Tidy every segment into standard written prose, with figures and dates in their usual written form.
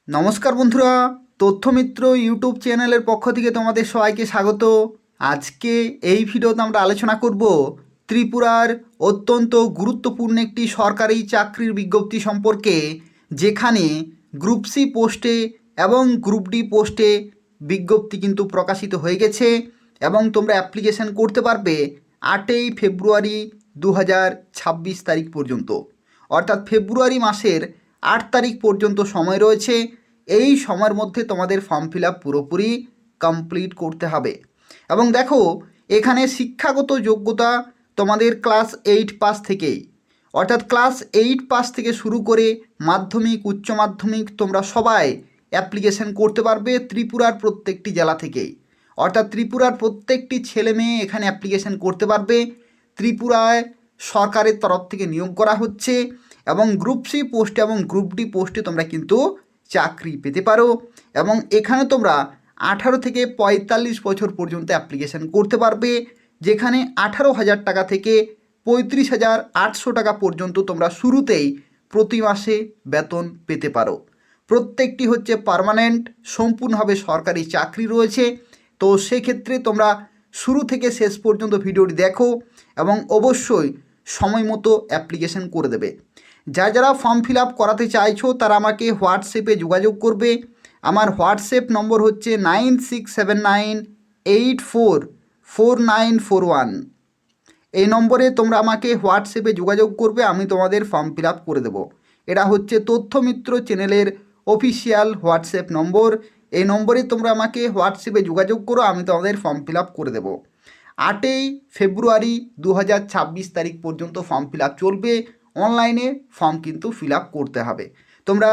নমস্কার বন্ধুরা, তথ্যমিত্র ইউটিউব চ্যানেলের পক্ষ থেকে তোমাদের সবাইকে স্বাগত। আজকে এই ভিডিওতে আমরা আলোচনা করব ত্রিপুরার অত্যন্ত গুরুত্বপূর্ণ একটি সরকারি চাকরির বিজ্ঞপ্তি সম্পর্কে, যেখানে গ্রুপ সি পোস্টে এবং গ্রুপ ডি পোস্টে বিজ্ঞপ্তি কিন্তু প্রকাশিত হয়ে গেছে এবং তোমরা অ্যাপ্লিকেশন করতে পারবে 8ই ফেব্রুয়ারি 2026 তারিখ পর্যন্ত। অর্থাৎ ফেব্রুয়ারি মাসের 8 তারিখ পর্যন্ত সময় রয়েছে। এই সময়ের মধ্যে তোমাদের ফর্ম ফিল আপ পুরোপুরি কমপ্লিট করতে হবে। এবং দেখো, এখানে শিক্ষাগত যোগ্যতা তোমাদের ক্লাস 8 পাস থেকেই, অর্থাৎ ক্লাস 8 পাস থেকে শুরু করে মাধ্যমিক, উচ্চ মাধ্যমিক তোমরা সবাই অ্যাপ্লিকেশন করতে পারবে ত্রিপুরার প্রত্যেকটি জেলা থেকেই। অর্থাৎ ত্রিপুরার প্রত্যেকটি ছেলে মেয়ে এখানে অ্যাপ্লিকেশন করতে পারবে। ত্রিপুরায় সরকারের তরফ থেকে নিয়োগ করা হচ্ছে এবং গ্রুপ সি পোস্টে এবং গ্রুপ ডি পোস্টে তোমরা কিন্তু চাকরি পেতে পারো। এবং এখানে তোমরা 18 থেকে 45 বছর পর্যন্ত অ্যাপ্লিকেশন করতে পারবে, যেখানে 18,000 টাকা থেকে 35,800 টাকা পর্যন্ত তোমরা শুরুতেই প্রতি মাসে বেতন পেতে পারো। প্রত্যেকটি হচ্ছে পার্মানেন্ট, সম্পূর্ণভাবে সরকারি চাকরি রয়েছে। তো সেক্ষেত্রে তোমরা শুরু থেকে শেষ পর্যন্ত ভিডিওটি দেখো এবং অবশ্যই সময় মতো অ্যাপ্লিকেশন করে দেবে। যারা ফর্ম ফিল আপ করাতে চাইছো তারা আমাকে হোয়াটসঅ্যাপে যোগাযোগ করবে। আমার হোয়াটসঅ্যাপ নম্বর হচ্ছে 9679844941। এই নম্বরে তোমরা আমাকে হোয়াটসঅ্যাপে যোগাযোগ করবে, আমি তোমাদের ফর্ম ফিল আপ করে দেবো। এটা হচ্ছে তথ্যমিত্র চ্যানেলের অফিসিয়াল হোয়াটসঅ্যাপ নম্বর। এই নম্বরে তোমরা আমাকে হোয়াটসঅ্যাপে যোগাযোগ করো, আমি তোমাদের ফর্ম ফিল আপ করে দেবো। 8ই ফেব্রুয়ারি 2026 তারিখ পর্যন্ত ফর্ম ফিল আপ চলবে। অনলাইনে ফর্ম কিন্তু ফিল আপ করতে হবে। তোমরা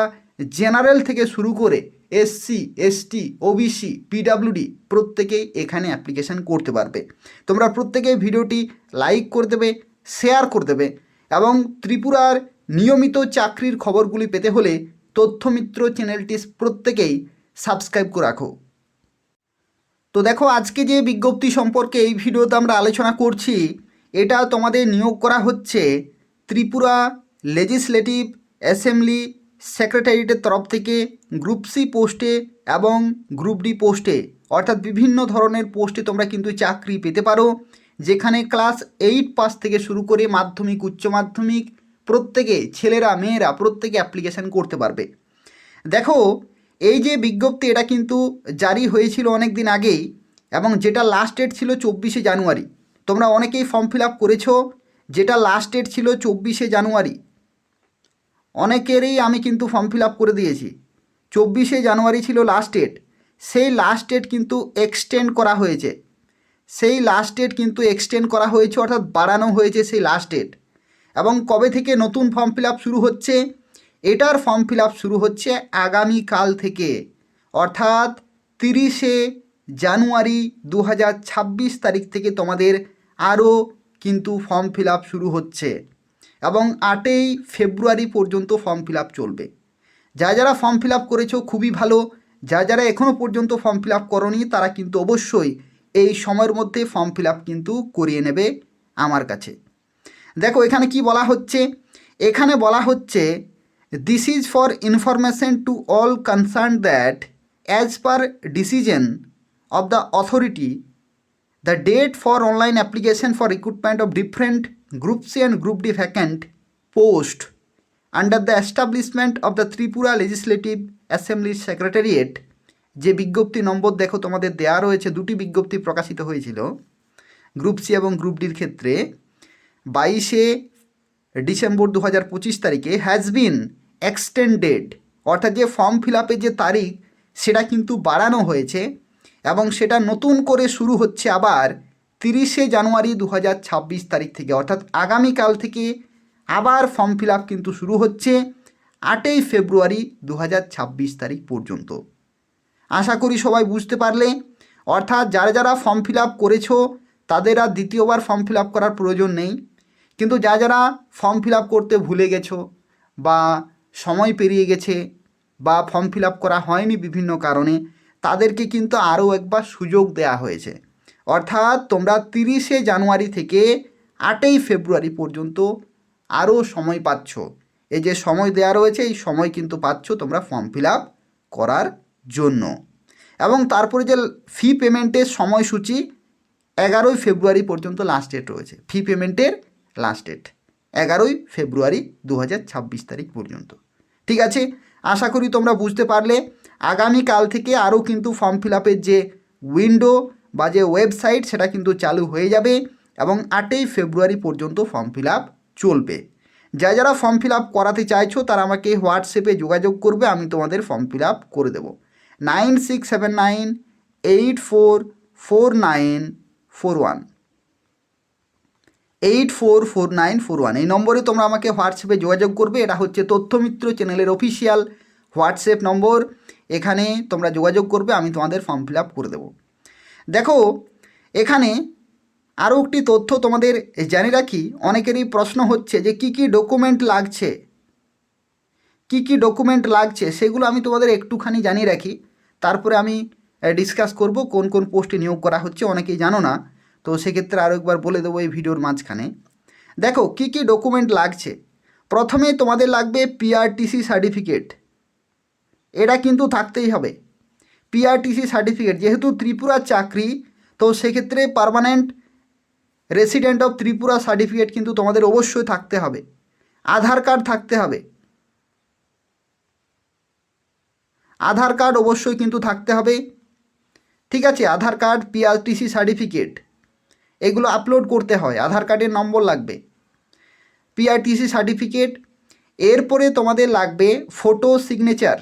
জেনারেল থেকে শুরু করে এসসি, এসটি, ওবিসি, পিডাব্লিউডি প্রত্যেকেই এখানে অ্যাপ্লিকেশান করতে পারবে। তোমরা প্রত্যেকেই ভিডিওটি লাইক করে দেবে, শেয়ার করে দেবে এবং ত্রিপুরার নিয়মিত চাকরির খবরগুলি পেতে হলে তথ্যমিত্র চ্যানেলটি প্রত্যেকেই সাবস্ক্রাইব করে রাখো। তো দেখো, আজকে যে বিজ্ঞপ্তি সম্পর্কে এই ভিডিওতে আমরা আলোচনা করছি, এটা তোমাদের নিয়োগ করা হচ্ছে ত্রিপুরা লেজিসলেটিভ অ্যাসেম্বলি সেক্রেটারিয়েটের তরফ থেকে গ্রুপ সি পোস্টে এবং গ্রুপ ডি পোস্টে, অর্থাৎ বিভিন্ন ধরনের পোস্টে তোমরা কিন্তু চাকরি পেতে পারো, যেখানে ক্লাস 8 পাস থেকে শুরু করে মাধ্যমিক, উচ্চ মাধ্যমিক প্রত্যেকে, ছেলেরা মেয়েরা প্রত্যেকে অ্যাপ্লিকেশান করতে পারবে। দেখো, এই যে বিজ্ঞপ্তি এটা কিন্তু জারি হয়েছিল অনেক দিন আগেই এবং যেটা লাস্ট ডেট ছিল 24শে জানুয়ারি। তোমরা অনেকেই ফর্ম ফিল আপ করেছো, যেটা লাস্ট ডেট ছিল 24শে জানুয়ারি। অনেকেরই আমি কিন্তু ফর্ম ফিল আপ করে দিয়েছি। 24শে জানুয়ারি ছিল লাস্ট ডেট। সেই লাস্ট ডেট কিন্তু এক্সটেন্ড করা হয়েছে। অর্থাৎ বাড়ানো হয়েছে সেই লাস্ট ডেট। এবং কবে থেকে নতুন ফর্ম ফিল আপ শুরু হচ্ছে? এটার ফর্ম ফিল আপ শুরু হচ্ছে আগামীকাল থেকে, অর্থাৎ 30শে জানুয়ারি 2026 তারিখ থেকে তোমাদের আরও কিন্তু ফর্ম ফিল আপ শুরু হচ্ছে এবং 8ই ফেব্রুয়ারি পর্যন্ত ফর্ম ফিল আপ চলবে। যারা ফর্ম ফিল আপ করেছো খুবই ভালো, যারা এখনও পর্যন্ত ফর্ম ফিল আপ করোনি তারা কিন্তু অবশ্যই এই সময়ের মধ্যে ফর্ম ফিল আপ কিন্তু করিয়ে নেবে আমার কাছে। দেখো, এখানে কি বলা হচ্ছে? এখানে বলা হচ্ছে, this is for information to all concern that as per decision of the authority, the date for online application for recruitment of different Group C and Group D vacant post under the establishment of the Tripura Legislative Assembly Secretariat, যে বিজ্ঞপ্তি নম্বর দেখো তোমাদের দেওয়া রয়েছে, দুটি বিজ্ঞপ্তি প্রকাশিত হয়েছিল গ্রুপ সি এবং গ্রুপ ডির ক্ষেত্রে 22শে ডিসেম্বর 2025 তারিখে, হ্যাজ বিন এক্সটেন্ডেড, অর্থাৎ যে ফর্ম ফিল আপের যে তারিখ সেটা কিন্তু বাড়ানো হয়েছে এবং সেটা নতুন করে শুরু হচ্ছে আবার 30শে জানুয়ারি 2026 তারিখ থেকে, অর্থাৎ আগামীকাল থেকে আবার ফর্ম ফিল আপ কিন্তু শুরু হচ্ছে 8ই ফেব্রুয়ারি 2026 তারিখ পর্যন্ত। আশা করি সবাই বুঝতে পারলে। অর্থাৎ যারা ফর্ম ফিল আপ করেছো তাদের আর দ্বিতীয়বার ফর্ম ফিল আপ করার প্রয়োজন নেই, কিন্তু যারা ফর্ম ফিল আপ করতে ভুলে গেছো বা সময় পেরিয়ে গেছে বা ফর্ম ফিল আপ করা হয়নি বিভিন্ন কারণে, তাদেরকে কিন্তু আরও একবার সুযোগ দেয়া হয়েছে। অর্থাৎ তোমরা 30শে জানুয়ারি থেকে 8ই ফেব্রুয়ারি পর্যন্ত আরও সময় পাচ্ছ। এই যে সময় দেওয়া রয়েছে, এই সময় কিন্তু পাচ্ছ তোমরা ফর্ম ফিল আপ করার জন্য। এবং তারপরে যে ফি পেমেন্টের সময়সূচি 11ই ফেব্রুয়ারি পর্যন্ত লাস্ট ডেট রয়েছে। ফি পেমেন্টের লাস্ট ডেট 11ই ফেব্রুয়ারি 2026 তারিখ পর্যন্ত। ঠিক আছে, আশা করি তোমরা বুঝতে পারলে। আগামীকাল থেকে আরও কিন্তু ফর্ম ফিল আপের যে উইন্ডো বা যে ওয়েবসাইট সেটা কিন্তু চালু হয়ে যাবে এবং 8ই ফেব্রুয়ারি পর্যন্ত ফর্ম ফিল আপ চলবে। যারা ফর্ম ফিল আপ করাতে চাইছো তারা আমাকে হোয়াটসঅ্যাপে যোগাযোগ করবে, আমি তোমাদের ফর্ম ফিল আপ করে দেবো। 9679844941 844941 এই নম্বরে তোমরা আমাকে হোয়াটসঅ্যাপে যোগাযোগ করবে। এটা হচ্ছে তথ্যমিত্র চ্যানেলের অফিসিয়াল হোয়াটসঅ্যাপ নম্বর। এখানে তোমরা যোগাযোগ করবে, আমি তোমাদের ফর্ম ফিল আপ করে দেবো। দেখো, এখানে আরও একটি তথ্য তোমাদের জানিয়ে রাখি। অনেকেরই প্রশ্ন হচ্ছে যে কি কি ডকুমেন্ট লাগছে, কি কি ডকুমেন্ট লাগছে সেগুলো আমি তোমাদের একটুখানি জানিয়ে রাখি, তারপরে আমি ডিসকাস করব কোন কোন পোস্টে নিয়োগ করা হচ্ছে। অনেকেই জানো না, তো সেক্ষেত্রে আরও একবার বলে দেবো এই ভিডিওর মাঝখানে। দেখো কি কি ডকুমেন্ট লাগছে। প্রথমে তোমাদের লাগবে পিআরটিসি সার্টিফিকেট, এটা কিন্তু থাকতেই হবে। পিআরটিসি সার্টিফিকেট, যেহেতু ত্রিপুরার চাকরি, তো সেক্ষেত্রে permanent resident of Tripura certificate কিন্তু তোমাদের অবশ্যই থাকতে হবে। আধার কার্ড থাকতে হবে, আধার কার্ড অবশ্যই কিন্তু থাকতে হবে। ঠিক আছে, আধার কার্ড, পিআরটিসি সার্টিফিকেট এগুলো আপলোড করতে হয়। আধার কার্ডের নম্বর লাগবে, পিআরটিসি সার্টিফিকেট। এরপরে তোমাদের লাগবে ফটো সিগনেচার।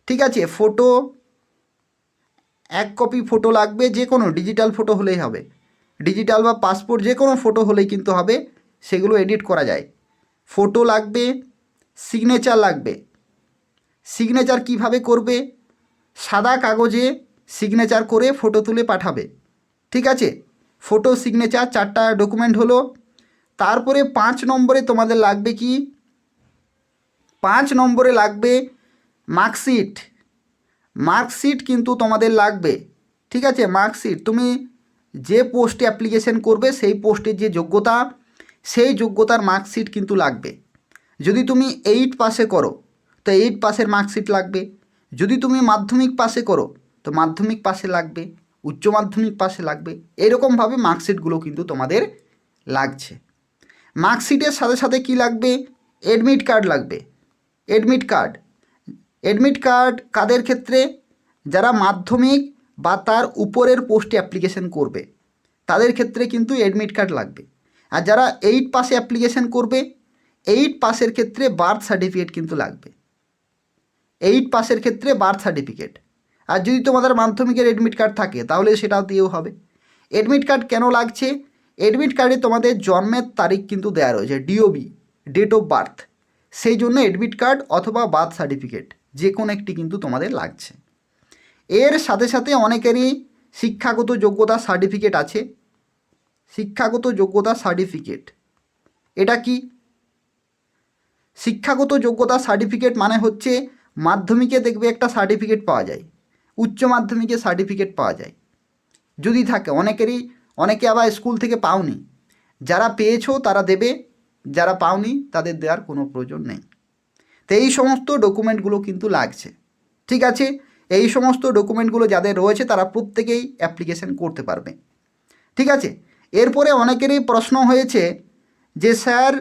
ঠিক আছে, ফটো 1 কপি ফটো লাগবে, যে কোনো ডিজিটাল ফটো হলেই হবে, ডিজিটাল বা পাসপোর্ট যে কোনো ফটো হলেই কিন্তু হবে, সেগুলো এডিট করা যায়। ফটো লাগবে, সিগনেচার লাগবে। সিগনেচার কিভাবে করবে? সাদা কাগজে সিগনেচার করে ফটো তুলে পাঠাবে। ঠিক আছে, ফটো সিগনেচার 4টা ডকুমেন্ট হলো। তারপরে 5 নম্বরে তোমাদের লাগবে কি? 5 নম্বরে লাগবে মার্কশিট। মার্কশিট কিন্তু তোমাদের লাগবে। ঠিক আছে, মার্কশিট তুমি যে পোস্টে অ্যাপ্লিকেশন করবে সেই পোস্টের যে যোগ্যতা, সেই যোগ্যতার মার্কশিট কিন্তু লাগবে। যদি তুমি 8 পাসে করো তো 8 পাসের মার্কশিট লাগবে। যদি তুমি মাধ্যমিক পাসে করো তো মাধ্যমিক পাসে লাগবে, উচ্চ মাধ্যমিক পাসে লাগবে। এরকমভাবে মার্কশিটগুলো কিন্তু তোমাদের লাগছে। মার্কশিটের সাথে সাথে কি লাগবে? অ্যাডমিট কার্ড লাগবে। অ্যাডমিট কার্ড, অ্যাডমিট কার্ড কাদের ক্ষেত্রে? যারা মাধ্যমিক বা তার উপরের পোস্টে অ্যাপ্লিকেশন করবে তাদের ক্ষেত্রে কিন্তু অ্যাডমিট কার্ড লাগবে। আর যারা 8 পাসে অ্যাপ্লিকেশন করবে, 8 পাসের ক্ষেত্রে বার্থ সার্টিফিকেট কিন্তু লাগবে। 8 পাসের ক্ষেত্রে বার্থ সার্টিফিকেট। আর যদি তোমাদের মাধ্যমিকের অ্যাডমিট কার্ড থাকে তাহলে সেটাও দিয়েও হবে। অ্যাডমিট কার্ড কেন লাগছে? অ্যাডমিট কার্ডে তোমাদের জন্মের তারিখ কিন্তু দেওয়া রয়েছে, ডিওবি, ডেট অফ বার্থ। সেই জন্য অ্যাডমিট কার্ড অথবা বার্থ সার্টিফিকেট যে কোনো একটি কিন্তু তোমাদের লাগছে। এর সাথে সাথে অনেকেরই শিক্ষাগত যোগ্যতা সার্টিফিকেট আছে। শিক্ষাগত যোগ্যতা সার্টিফিকেট এটা কি? শিক্ষাগত যোগ্যতা সার্টিফিকেট মানে হচ্ছে মাধ্যমিকে দেখবে একটা সার্টিফিকেট পাওয়া যায়, উচ্চ মাধ্যমিকে সার্টিফিকেট পাওয়া যায় যদি থাকে। অনেকে আবার স্কুল থেকে পাওনি, যারা পেয়েছো তারা দেবে, যারা পাওনি তাদের দেওয়ার কোনো প্রয়োজন নেই। তো এই সমস্ত ডকুমেন্টগুলো কিন্তু লাগছে। ঠিক আছে, এই সমস্ত ডকুমেন্টগুলো যাদের রয়েছে তারা প্রত্যেকেই অ্যাপ্লিকেশন করতে পারবে। ঠিক আছে, এরপরে অনেকেরই প্রশ্ন হয়েছে যে স্যার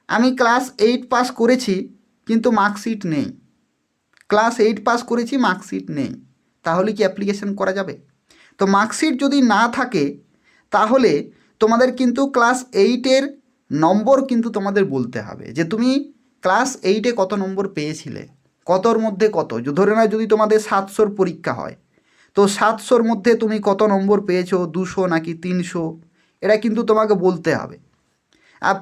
আমি ক্লাস 8 পাস করেছি কিন্তু মার্কশিট নেই, ক্লাস 8 পাস করেছি মার্কশিট নেই, তাহলে কি অ্যাপ্লিকেশন করা যাবে? তো মার্কশিট যদি না থাকে তাহলে তোমাদের কিন্তু ক্লাস 8-এর নম্বর কিন্তু তোমাদের বলতে হবে যে তুমি ক্লাস 8-এ কত নম্বর পেয়েছিলে, কতর মধ্যে কত। ধরে নাও যদি তোমাদের 700-র পরীক্ষা হয় তো 700-র মধ্যে তুমি কত নম্বর পেয়েছো, 200 নাকি 300, এটা কিন্তু তোমাকে বলতে হবে। আর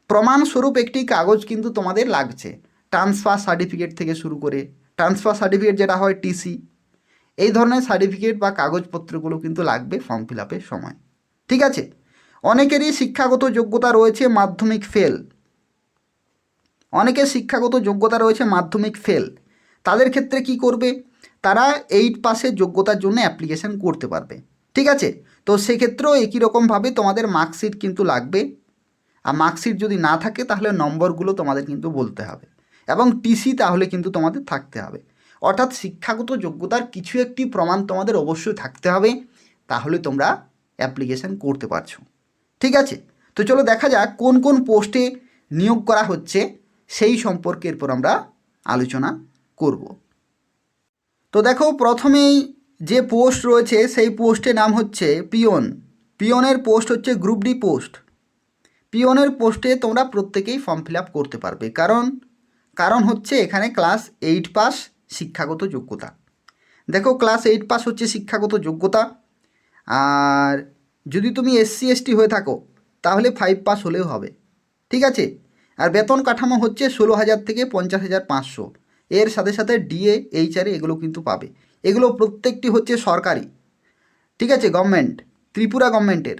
প্রমাণস্বরূপ একটি কাগজ কিন্তু তোমাদের লাগছে, ট্রান্সফার সার্টিফিকেট থেকে শুরু করে, ট্রান্সফার সার্টিফিকেট যেটা হয় টিসি, এই ধরনের সার্টিফিকেট বা কাগজপত্রগুলো কিন্তু লাগবে ফর্ম ফিল আপের সময়। ঠিক আছে, অনেকেরই শিক্ষাগত যোগ্যতা রয়েছে মাধ্যমিক ফেল, অনেকের শিক্ষাগত যোগ্যতা রয়েছে মাধ্যমিক ফেল। তাদের ক্ষেত্রে কি করবে? তারা 8 পাসের যোগ্যতার জন্য অ্যাপ্লিকেশন করতে পারবে। ঠিক আছে, তো সেক্ষেত্রেও একই রকমভাবে তোমাদের মার্কশিট কিন্তু লাগবে। আর মার্কশিট যদি না থাকে তাহলে নম্বরগুলো তোমাদের কিন্তু বলতে হবে। এবং টিসি তাহলে কিন্তু তোমাদের থাকতে হবে। অর্থাৎ শিক্ষাগত যোগ্যতার কিছু একটি প্রমাণ তোমাদের অবশ্যই থাকতে হবে, তাহলে তোমরা অ্যাপ্লিকেশান করতে পারছো। ঠিক আছে, তো চলো দেখা যাক কোন কোন পোস্টে নিয়োগ করা হচ্ছে সেই সম্পর্কে এরপর আমরা আলোচনা করব। তো দেখো, প্রথমেই যে পোস্ট রয়েছে সেই পোস্টের নাম হচ্ছে পিওন। পিওনের পোস্ট হচ্ছে গ্রুপ ডি পোস্ট। পিওনের পোস্টে তোমরা প্রত্যেকেই ফর্ম ফিল আপ করতে পারবে, কারণ হচ্ছে এখানে ক্লাস 8 পাস শিক্ষাগত যোগ্যতা। দেখো, ক্লাস 8 পাস হচ্ছে শিক্ষাগত যোগ্যতা। আর যদি তুমি SC ST হয়ে থাকো তাহলে 5 পাস হলেও হবে। ঠিক আছে, আর বেতন কাঠামো হচ্ছে 16,000 থেকে 50,500। এর সাথে সাথে DA HR এগুলো কিন্তু পাবে। এগুলো প্রত্যেকটি হচ্ছে সরকারি, ঠিক আছে, গভর্নমেন্ট, ত্রিপুরা গভর্নমেন্টের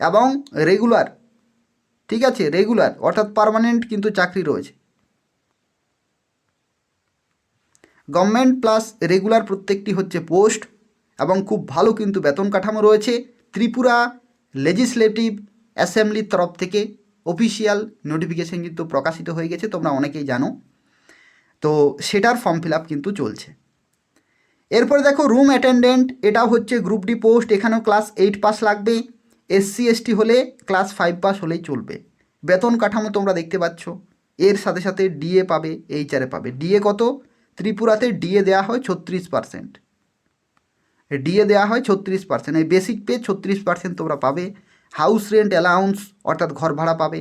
এবং রেগুলার। ঠিক আছে, রেগুলার অর্থাৎ পার্মানেন্ট কিন্তু চাকরি রয়েছে। গভর্নমেন্ট প্লাস রেগুলার প্রত্যেকটি হচ্ছে পোস্ট এবং খুব ভালো কিন্তু বেতন কাঠামো রয়েছে। ত্রিপুরা লেজিসলেটিভ অ্যাসেম্বলির তরফ থেকে অফিসিয়াল নোটিফিকেশন কিন্তু প্রকাশিত হয়ে গেছে, তোমরা অনেকেই জানো। তো সেটার ফর্ম ফিল আপ কিন্তু চলছে। এরপরে দেখো, রুম অ্যাটেন্ডেন্ট, এটাও হচ্ছে গ্রুপ ডি পোস্ট। এখানেও ক্লাস 8 পাস লাগবে। SC ST হলে ক্লাস 5 পাস হলেই চলবে। বেতন কাঠামো তোমরা দেখতে পাচ্ছ। এর সাথে সাথে DA পাবে, HR পাবে। DA কত? ত্রিপুরাতে DA দেওয়া হয় 36%। DA দেওয়া হয় 36%। এই বেসিক পে 36% তোমরা পাবে। হাউস রেন্ট অ্যালাউন্স অর্থাৎ ঘর ভাড়া পাবে।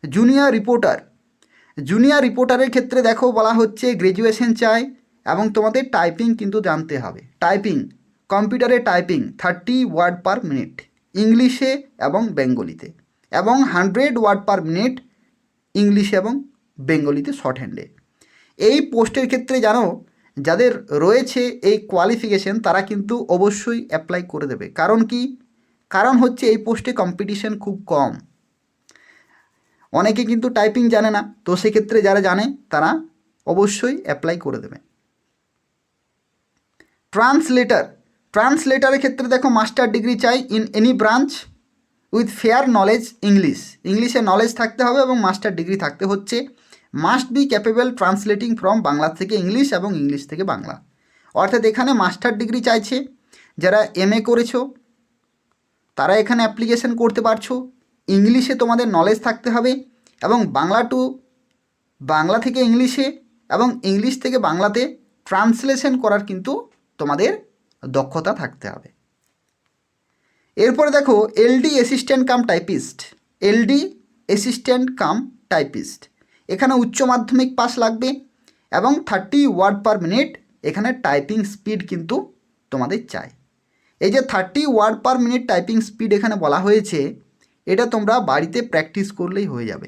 জুনিয়র রিপোর্টার, জুনিয়র রিপোর্টারের ক্ষেত্রে দেখো বলা হচ্ছে গ্র্যাজুয়েশন চাই এবং তোমাদের টাইপিং কিন্তু জানতে হবে। টাইপিং, কম্পিউটারে টাইপিং 30 ওয়ার্ড পার মিনিট ইংলিশে এবং বেঙ্গলিতে, এবং 100 ওয়ার্ড পার মিনিট ইংলিশে এবং বেঙ্গলিতে শর্ট হ্যান্ডে। এই পোস্টের ক্ষেত্রে জানো, যাদের রয়েছে এই কোয়ালিফিকেশন তারা কিন্তু অবশ্যই অ্যাপ্লাই করে দেবে। কারণ কি? কারণ হচ্ছে এই পোস্টে কম্পিটিশন খুব কম। অনেকে কিন্তু টাইপিং জানে না, তো সেক্ষেত্রে যারা জানে তারা অবশ্যই অ্যাপ্লাই করে দেবে। ট্রান্সলেটারের ক্ষেত্রে দেখো মাস্টার ডিগ্রি চাই in any branch with fair knowledge ইংলিশে নলেজ থাকতে হবে এবং মাস্টার ডিগ্রি থাকতে হচ্ছে। Must be capable translating from Bangla থেকে ইংলিশ এবং ইংলিশ থেকে বাংলা। অর্থাৎ এখানে মাস্টার ডিগ্রি চাইছে। যারা MA করেছো তারা এখানে অ্যাপ্লিকেশন করতে পারছো। ইংলিশে তোমাদের নলেজ থাকতে হবে এবং বাংলা থেকে ইংলিশে এবং ইংলিশ থেকে বাংলাতে ট্রান্সলেশন করার কিন্তু তোমাদের দক্ষতা থাকতে হবে। এরপরে দেখো, LD assistant cum typist. LD assistant cum typist, এখানে উচ্চ মাধ্যমিক পাস লাগবে এবং 30 ওয়ার্ড পার মিনিট এখানে টাইপিং স্পিড কিন্তু তোমাদের চাই। এই যে 30 word per minute typing speed এখানে বলা হয়েছে, এটা তোমরা বাড়িতে প্র্যাকটিস করলেই হয়ে যাবে।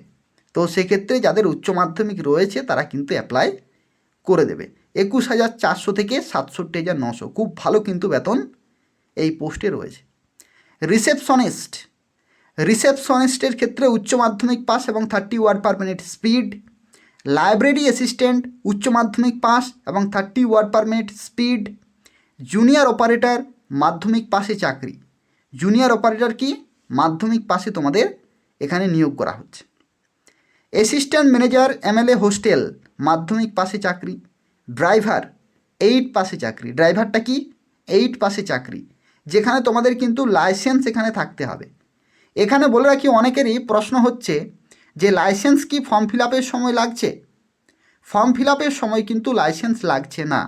তো সেক্ষেত্রে যাদের উচ্চ মাধ্যমিক রয়েছে তারা কিন্তু অ্যাপ্লাই করে দেবে। 21,400 থেকে 67,900, খুব ভালো কিন্তু বেতন এই পোস্টে রয়েছে। রিসেপশনিস্টের ক্ষেত্রে উচ্চ মাধ্যমিক পাস এবং 30 word per minute speed. Library assistant উচ্চ মাধ্যমিক পাস এবং 30 word per minute speed. Junior operator মাধ্যমিক পাশে চাকরি। জুনিয়র অপারেটর কি? মাধ্যমিক পাশে তোমাদের এখানে নিয়োগ করা হচ্ছে। অ্যাসিস্ট্যান্ট ম্যানেজার MLA হোস্টেল মাধ্যমিক পাশে চাকরি। ড্রাইভার 8 পাশে চাকরি। ড্রাইভারটা কি? 8 পাশে চাকরি, যেখানে তোমাদের কিন্তু লাইসেন্স এখানে থাকতে হবে। এখানে বলে রাখি, অনেকেরই প্রশ্ন হচ্ছে যে লাইসেন্স কি ফর্ম ফিল আপের সময় লাগছে? ফর্ম ফিল আপের সময় কিন্তু লাইসেন্স লাগছে না।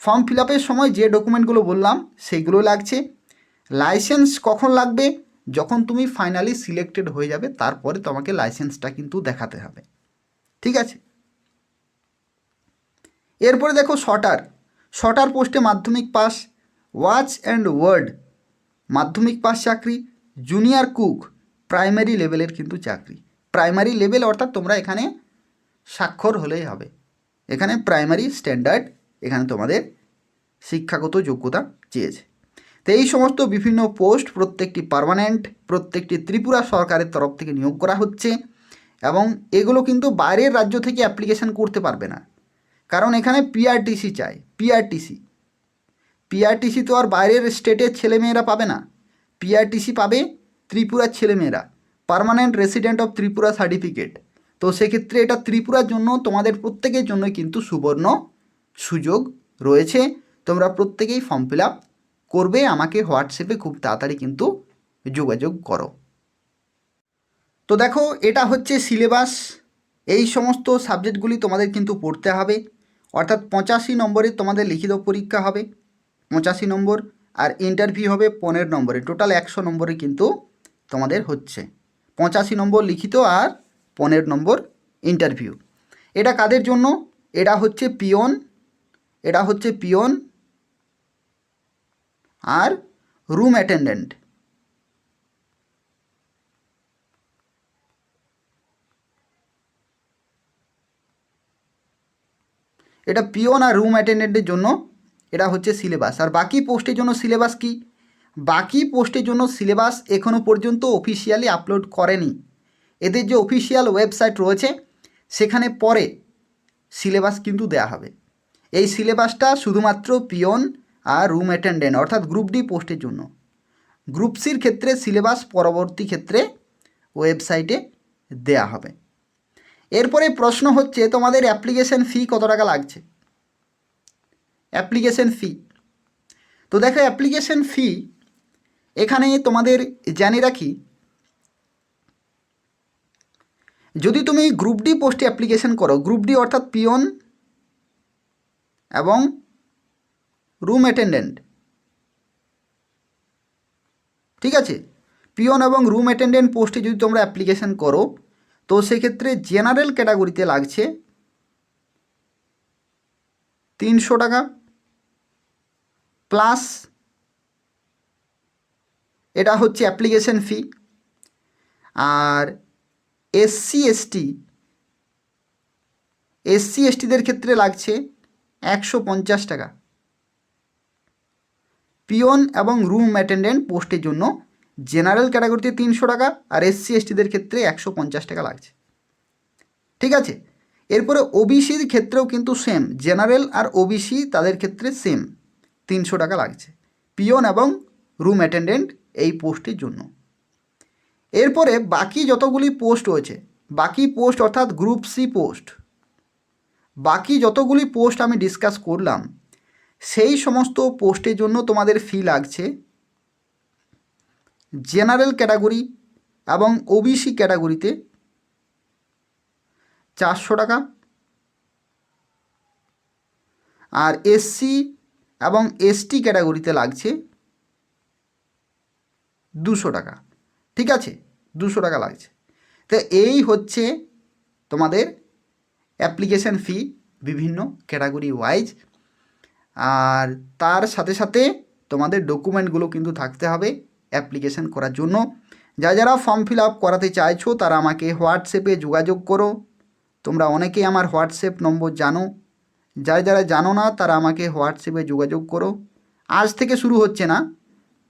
ফর্ম ফিল আপের সময় যে ডকুমেন্টগুলো বললাম সেইগুলো লাগছে। লাইসেন্স কখন লাগবে? যখন তুমি ফাইনালি সিলেক্টেড হয়ে যাবে, তারপরে তোমাকে লাইসেন্সটা কিন্তু দেখাতে হবে। ঠিক আছে, এরপরে দেখো শর্টার পোস্টে মাধ্যমিক পাস। ওয়াচ অ্যান্ড ওয়ার্ড মাধ্যমিক পাস চাকরি। জুনিয়র কুক প্রাইমারি লেভেলের কিন্তু চাকরি। প্রাইমারি লেভেল অর্থাৎ তোমরা এখানে স্বাক্ষর হলেই হবে। এখানে প্রাইমারি স্ট্যান্ডার্ড এখানে তোমাদের শিক্ষাগত যোগ্যতা চেয়েছে। তো এই সমস্ত বিভিন্ন পোস্ট প্রত্যেকটি পার্মানেন্ট, প্রত্যেকটি ত্রিপুরা সরকারের তরফ থেকে নিয়োগ করা হচ্ছে এবং এগুলো কিন্তু বাইরের রাজ্য থেকে অ্যাপ্লিকেশান করতে পারবে না, কারণ এখানে PRTC চাই। পিআরটিসি তো আর বাইরের স্টেটের ছেলেমেয়েরা পাবে না। PRTC পাবে ত্রিপুরার ছেলেমেয়েরা, permanent resident of Tripura certificate. তো সেক্ষেত্রে এটা ত্রিপুরার জন্য তোমাদের প্রত্যেকের জন্য কিন্তু সুবর্ণ সুযোগ রয়েছে। তোমরা প্রত্যেকেই ফর্ম ফিল আপ করবে, আমাকে হোয়াটসঅ্যাপে খুব তাড়াতাড়ি কিন্তু যোগাযোগ করো। তো দেখো, এটা হচ্ছে সিলেবাস। এই সমস্ত সাবজেক্টগুলি তোমাদের কিন্তু পড়তে হবে, অর্থাৎ 85 নম্বরের তোমাদের লিখিত পরীক্ষা হবে 85 নম্বর, আর ইন্টারভিউ হবে 15 নম্বরে। টোটাল 100 নম্বরে কিন্তু তোমাদের হচ্ছে 85 নম্বর লিখিত আর 15 নম্বর ইন্টারভিউ। এটা কাদের জন্য? এটা হচ্ছে পিয়ন আর রুম অ্যাটেন্ডেন্ট। এটা পিয়ন আর রুম অ্যাটেন্ডেন্টের জন্য এটা হচ্ছে সিলেবাস। আর বাকি পোস্টের জন্য সিলেবাস কি? বাকি পোস্টের জন্য সিলেবাস এখনও পর্যন্ত অফিসিয়ালি আপলোড করেনি। এদের যে অফিসিয়াল ওয়েবসাইট রয়েছে সেখানে পরে সিলেবাস কিন্তু দেয়া হবে। এই সিলেবাসটা শুধুমাত্র পিয়ন আর রুম অ্যাটেন্ডেন্ট অর্থাৎ গ্রুপ ডি পোস্টের জন্য। গ্রুপ সির ক্ষেত্রে সিলেবাস পরবর্তী ক্ষেত্রে ওয়েবসাইটে দেয়া হবে। এরপরে প্রশ্ন হচ্ছে তোমাদের অ্যাপ্লিকেশন ফি কত টাকা লাগছে? অ্যাপ্লিকেশন ফি, তো দেখো অ্যাপ্লিকেশন ফি এখানে তোমাদের জানিয়ে রাখি, যদি তুমি গ্রুপ ডি পোস্টে অ্যাপ্লিকেশন করো, গ্রুপ ডি অর্থাৎ পিয়ন এবং রুম অ্যাটেন্ডেন্ট, ঠিক আছে, পিয়ন এবং রুম অ্যাটেন্ডেন্ট পোস্টে যদি তোমরা অ্যাপ্লিকেশন করো, তো সেক্ষেত্রে জেনারেল ক্যাটাগরিতে লাগছে 300 টাকা প্লাস, এটা হচ্ছে অ্যাপ্লিকেশন ফি। আর এসসি এসটিদের ক্ষেত্রে লাগছে 150 টাকা। পিয়ন এবং রুম অ্যাটেন্ডেন্ট পোস্টের জন্য জেনারেল ক্যাটাগরিতে 300 টাকা আর এসসি এসটিদের ক্ষেত্রে 150 টাকা লাগছে, ঠিক আছে। এরপরে ওবিসির ক্ষেত্রেও কিন্তু সেম, জেনারেল আর ওবিসি তাদের ক্ষেত্রে সেম 300 টাকা লাগছে পিয়ন এবং রুম অ্যাটেন্ডেন্ট এই পোস্টের জন্য। এরপরে বাকি যতগুলি পোস্ট রয়েছে, বাকি পোস্ট অর্থাৎ গ্রুপ সি পোস্ট, বাকি যতগুলি পোস্ট আমি ডিসকাস করলাম সেই সমস্ত পোস্টের জন্য তোমাদের ফি লাগছে জেনারেল ক্যাটাগরি এবং ওবিসি ক্যাটাগরিতে 400 টাকা, আর এসসি এবং এসটি ক্যাটাগরিতে লাগছে 200 টাকা, ঠিক আছে, 200 টাকা লাগছে। তো এই হচ্ছে তোমাদের অ্যাপ্লিকেশন ফি বিভিন্ন ক্যাটাগরি ওয়াইজ। আর তার সাথে সাথে তোমাদের ডকুমেন্টগুলো কিন্তু থাকতে হবে অ্যাপ্লিকেশন করার জন্য। যারা ফর্ম ফিল আপ করাতে চাইছো তারা আমাকে হোয়াটসঅ্যাপে যোগাযোগ করো। তোমরা অনেকেই আমার হোয়াটসঅ্যাপ নম্বর জানো, যারা জানো না তারা আমাকে হোয়াটসঅ্যাপে যোগাযোগ করো। আজ থেকে শুরু হচ্ছে না,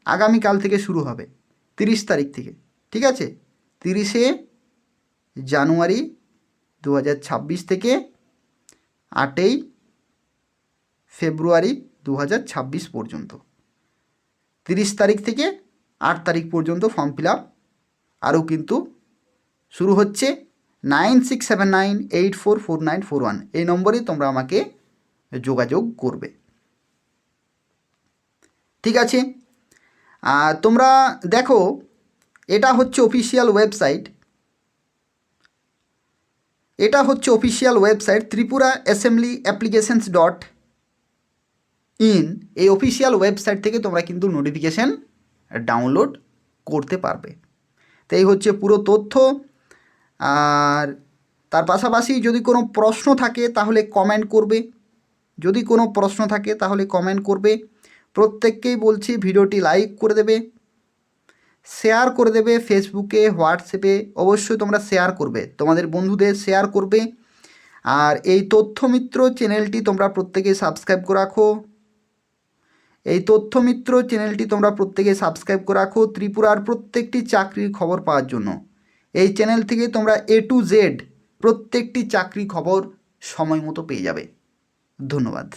আগামীকাল থেকে শুরু হবে, 30 তারিখ থেকে, ঠিক আছে। 30শে জানুয়ারি 2026 থেকে 8ই ফেব্রুয়ারি 2026 পর্যন্ত, 30 তারিখ থেকে 8 তারিখ পর্যন্ত ফর্ম ফিল আপ আরও কিন্তু শুরু হচ্ছে। 9679844941 এই নম্বরে তোমরা আমাকে যোগাযোগ করবে, ঠিক আছে। তোমরা দেখো, এটা হচ্ছে অফিসিয়াল ওয়েবসাইট, এটা হচ্ছে official website Tripura assembly applications .in। এই অফিসিয়াল ওয়েবসাইট থেকে তোমরা কিন্তু নোটিফিকেশান ডাউনলোড করতে পারবে। তো এই হচ্ছে পুরো তথ্য। আর তার পাশাপাশি যদি কোনো প্রশ্ন থাকে তাহলে কমেন্ট করবে, যদি কোনো প্রশ্ন থাকে তাহলে কমেন্ট করবে। প্রত্যেককেই বলছি ভিডিওটি লাইক করে দেবে, শেয়ার করে দেবে, ফেসবুকে হোয়াটসঅ্যাপে অবশ্যই তোমরা শেয়ার করবে, তোমাদের বন্ধুদের শেয়ার করবে। আর এই তথ্যমিত্র চ্যানেলটি তোমরা প্রত্যেকে সাবস্ক্রাইব করে রাখো, এই তথ্যমিত্র চ্যানেলটি তোমরা প্রত্যেকে সাবস্ক্রাইব করে রাখো ত্রিপুরার প্রত্যেকটি চাকরির খবর পাওয়ার জন্য। এই চ্যানেল থেকে তোমরা A to Z প্রত্যেকটি চাকরি খবর সময় মতো পেয়ে যাবে। ধন্যবাদ।